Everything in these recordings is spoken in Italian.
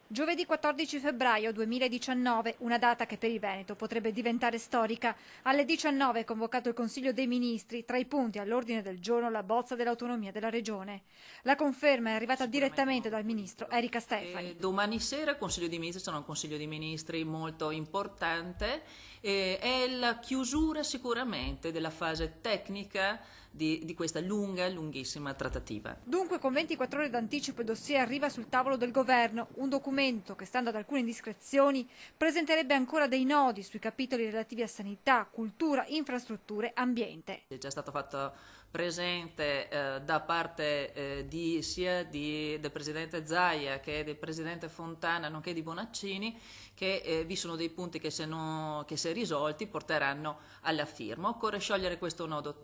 Giovedì 14 febbraio 2019, una data che per il Veneto potrebbe diventare storica. Alle 19 è convocato il Consiglio dei Ministri, tra i punti all'ordine del giorno la bozza dell'autonomia della Regione. La conferma è arrivata direttamente dal Ministro Erika Stefani. Domani sera il Consiglio dei Ministri sarà un Consiglio dei Ministri molto importante, è la chiusura sicuramente della fase tecnica di questa lunghissima trattativa. Dunque con 24 ore d'anticipo il dossier arriva sul tavolo del governo, un documento che, stando ad alcune indiscrezioni, presenterebbe ancora dei nodi sui capitoli relativi a sanità, cultura, infrastrutture, ambiente. È già stato fatto presente da parte sia del Presidente Zaia che del Presidente Fontana, nonché di Bonaccini, che vi sono dei punti che se risolti porteranno alla firma. Occorre sciogliere questo nodo,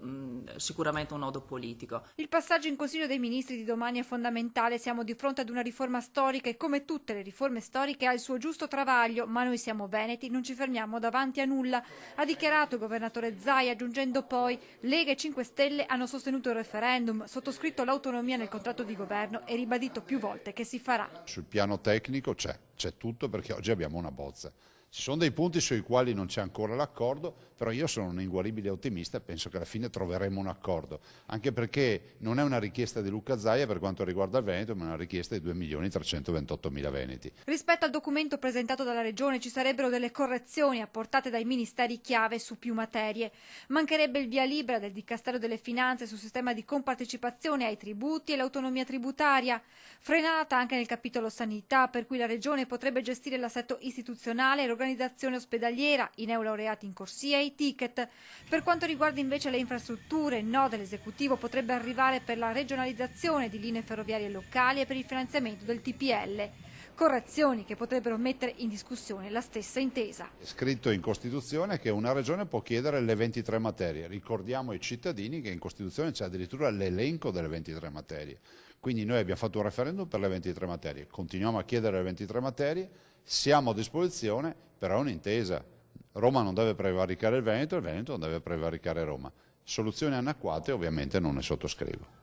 sicuramente un nodo politico. Il passaggio in Consiglio dei Ministri di domani è fondamentale, siamo di fronte ad una riforma storica e come tutte le riforme storiche ha il suo giusto travaglio, ma noi siamo veneti, non ci fermiamo davanti a nulla, ha dichiarato il governatore Zaia, aggiungendo poi: Lega e 5 Stelle hanno sostenuto il referendum, sottoscritto l'autonomia nel contratto di governo e ribadito più volte che si farà. Sul piano tecnico c'è tutto, perché oggi abbiamo una bozza. Ci sono dei punti sui quali non c'è ancora l'accordo, però io sono un inguaribile ottimista e penso che alla fine troveremo un accordo, anche perché non è una richiesta di Luca Zaia per quanto riguarda il Veneto, ma è una richiesta di 2.328.000 veneti. Rispetto al documento presentato dalla Regione ci sarebbero delle correzioni apportate dai ministeri chiave su più materie. Mancherebbe il via libera del Dicastero delle Finanze sul sistema di compartecipazione ai tributi e l'autonomia tributaria, frenata anche nel capitolo sanità, per cui la Regione potrebbe gestire l'assetto istituzionale e l'organizzazione ospedaliera, i neolaureati in corsia e i ticket. Per quanto riguarda invece le infrastrutture, il no dell'esecutivo potrebbe arrivare per la regionalizzazione di linee ferroviarie locali e per il finanziamento del TPL. Correzioni che potrebbero mettere in discussione la stessa intesa. È scritto in Costituzione che una regione può chiedere le 23 materie. Ricordiamo ai cittadini che in Costituzione c'è addirittura l'elenco delle 23 materie. Quindi noi abbiamo fatto un referendum per le 23 materie, continuiamo a chiedere le 23 materie, siamo a disposizione, però è un'intesa. Roma non deve prevaricare il Veneto non deve prevaricare Roma. Soluzioni anacquate ovviamente non ne sottoscrivo.